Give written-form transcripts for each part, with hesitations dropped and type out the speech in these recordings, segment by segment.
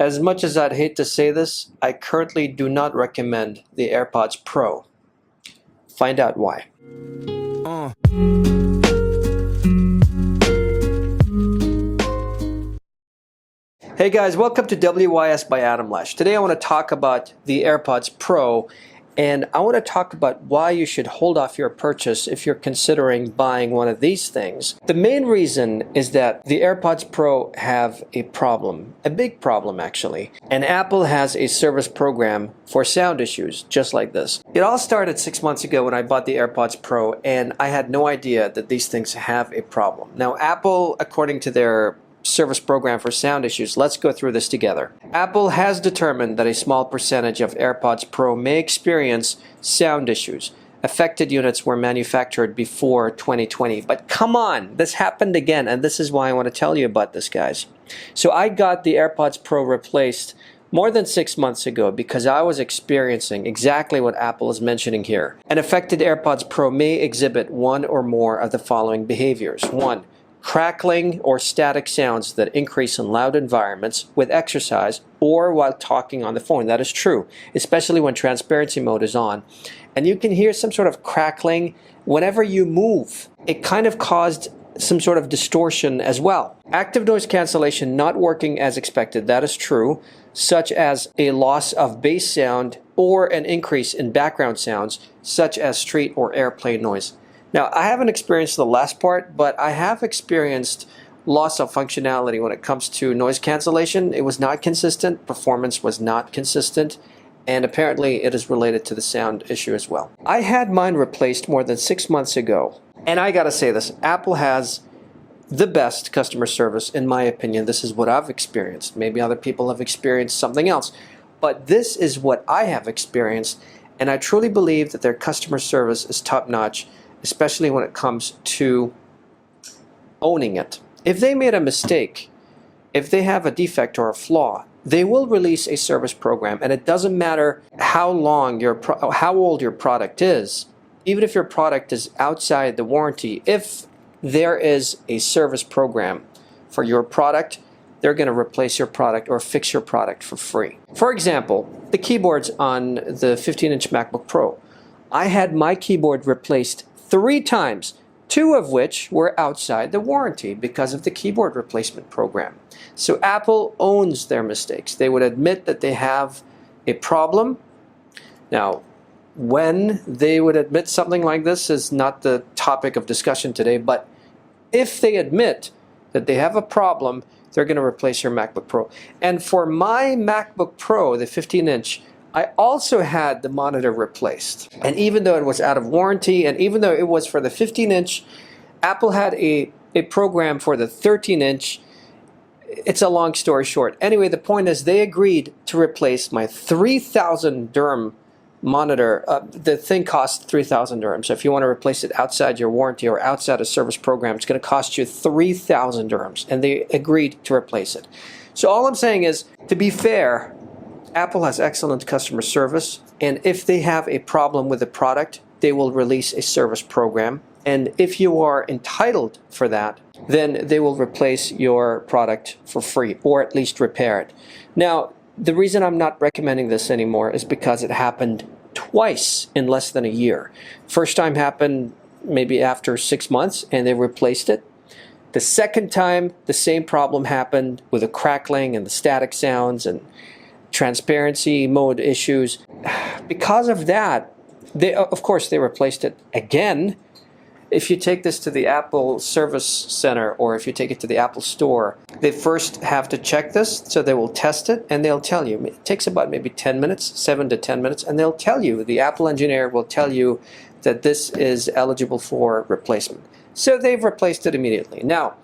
As much as I'd hate to say this, I currently do not recommend the AirPods Pro. Find out why. Hey guys, welcome to WYS by Adam Lesh. Today I want to talk about the AirPods Pro, and I want to talk about why you should hold off your purchase if you're considering buying one of these things. The main reason is that the AirPods Pro have a problem, a big problem actually, and Apple has a service program for sound issues just like this. It all started 6 months ago when I bought the AirPods Pro, and I had no idea that these things have a problem. Now Apple, according to their service program for sound issues. Let's go through this together. Apple has determined that a small percentage of AirPods Pro may experience sound issues. Affected units were manufactured before 2020. But come on, this happened again, and this is why I want to tell you about this, guys. So I got the AirPods Pro replaced more than 6 months ago because I was experiencing exactly what Apple is mentioning here. An affected AirPods Pro may exhibit one or more of the following behaviors. 1. Crackling or static sounds that increase in loud environments with exercise or while talking on the phone. That is true, especially when transparency mode is on. And you can hear some sort of crackling whenever you move. It kind of caused some sort of distortion as well. Active noise cancellation not working as expected. That is true, such as a loss of bass sound or an increase in background sounds, such as street or airplane noise. Now, I haven't experienced the last part, but I have experienced loss of functionality when it comes to noise cancellation. It was not consistent, performance was not consistent, and apparently it is related to the sound issue as well. I had mine replaced more than 6 months ago, and I gotta say this, Apple has the best customer service, in my opinion. This is what I've experienced. Maybe other people have experienced something else, but this is what I have experienced, and I truly believe that their customer service is top-notch, especially when it comes to owning it. If they made a mistake, if they have a defect or a flaw, they will release a service program, and it doesn't matter how old your product is. Even if your product is outside the warranty, if there is a service program for your product, they're going to replace your product or fix your product for free. For example, the keyboards on the 15-inch MacBook Pro. I had my keyboard replaced 3 times, 2 of which were outside the warranty because of the keyboard replacement program. So Apple owns their mistakes. They would admit that they have a problem. Now, when they would admit something like this is not the topic of discussion today, but if they admit that they have a problem, they're going to replace your MacBook Pro. And for my MacBook Pro, the 15-inch, I also had the monitor replaced. And even though it was out of warranty, and even though it was for the 15-inch, Apple had a program for the 13-inch. It's a long story short. Anyway, the point is they agreed to replace my 3,000 dirham monitor. The thing costs 3,000 dirhams. So if you want to replace it outside your warranty or outside a service program, it's going to cost you 3,000 dirhams. And they agreed to replace it. So all I'm saying is, to be fair, Apple has excellent customer service, and if they have a problem with the product, they will release a service program. And if you are entitled for that, then they will replace your product for free, or at least repair it. Now, the reason I'm not recommending this anymore is because it happened twice in less than a year. First time happened maybe after 6 months, and they replaced it. The second time, the same problem happened with the crackling and the static sounds and transparency mode issues. Because of that, of course they replaced it again. If you take this to the Apple Service Center or if you take it to the Apple Store, they first have to check this, so they will test it and they'll tell you. It takes about maybe 10 minutes, 7 to 10 minutes, and they'll tell you, the Apple engineer will tell you that this is eligible for replacement. So they've replaced it immediately. Now,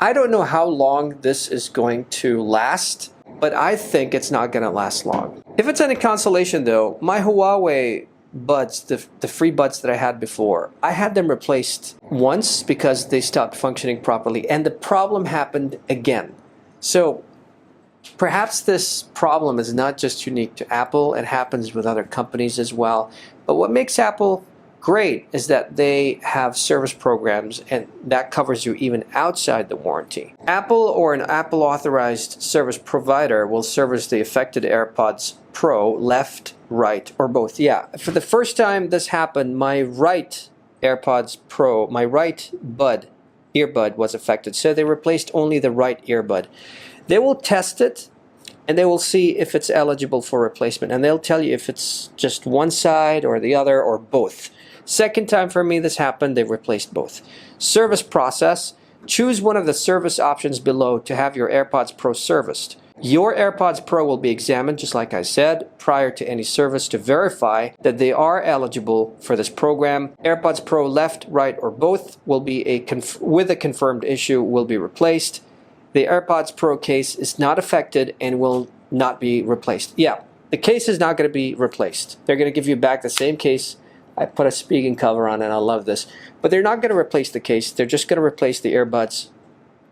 I don't know how long this is going to last, but I think it's not going to last long. If it's any consolation though, my Huawei buds, the free buds that I had before, I had them replaced once because they stopped functioning properly, and the problem happened again. So perhaps this problem is not just unique to Apple, it happens with other companies as well. But what makes Apple great is that they have service programs, and that covers you even outside the warranty. Apple or an Apple authorized service provider will service the affected AirPods Pro left, right, or both. Yeah, for the first time this happened, my right AirPods Pro, my right earbud was affected, so they replaced only the right earbud. They will test it and they will see if it's eligible for replacement, and they'll tell you if it's just one side or the other or both. Second time for me this happened, they replaced both. Service process: choose one of the service options below to have your AirPods Pro serviced. Your AirPods Pro will be examined, just like I said, prior to any service to verify that they are eligible for this program. AirPods Pro left, right, or both will be with a confirmed issue will be replaced. The AirPods Pro case is not affected and will not be replaced. Yeah, the case is not going to be replaced. They're going to give you back the same case. I put a speaking cover on and I love this. But they're not going to replace the case. They're just going to replace the earbuds,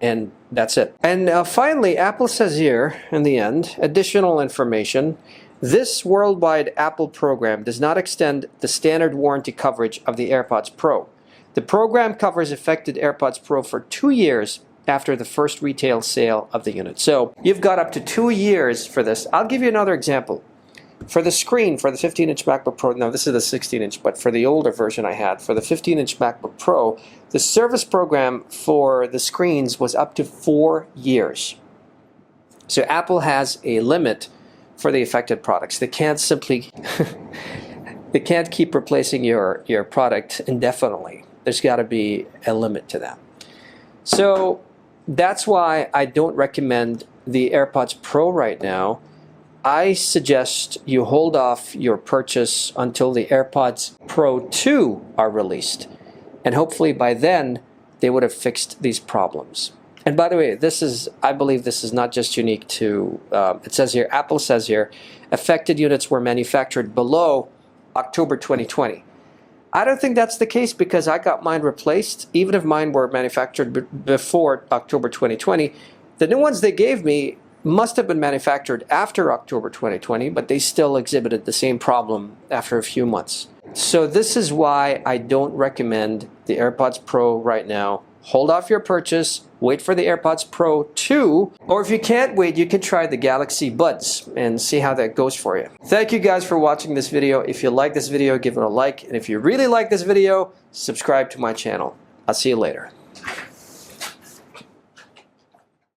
and that's it. And finally, Apple says here in the end, additional information: this worldwide Apple program does not extend the standard warranty coverage of the AirPods Pro. The program covers affected AirPods Pro for 2 years after the first retail sale of the unit. So you've got up to 2 years for this. I'll give you another example. For the screen, for the 15-inch MacBook Pro, now this is the 16-inch, but for the older version I had, for the 15-inch MacBook Pro, the service program for the screens was up to 4 years. So Apple has a limit for the affected products. They can't simply, they can't keep replacing your product indefinitely. There's got to be a limit to that. So that's why I don't recommend the AirPods Pro right now. I suggest you hold off your purchase until the AirPods Pro 2 are released. And hopefully by then, they would have fixed these problems. And by the way, I believe this is not just unique to, it says here, Apple says here, affected units were manufactured below October 2020. I don't think that's the case, because I got mine replaced, even if mine were manufactured before October 2020. The new ones they gave me must have been manufactured after October 2020, but they still exhibited the same problem after a few months. So this is why I don't recommend the AirPods Pro right now. Hold off your purchase, wait for the AirPods Pro 2, or if you can't wait, you can try the Galaxy Buds and see how that goes for you. Thank you guys for watching this video. If you like this video, give it a like, and if you really like this video, subscribe to my channel. I'll see you later.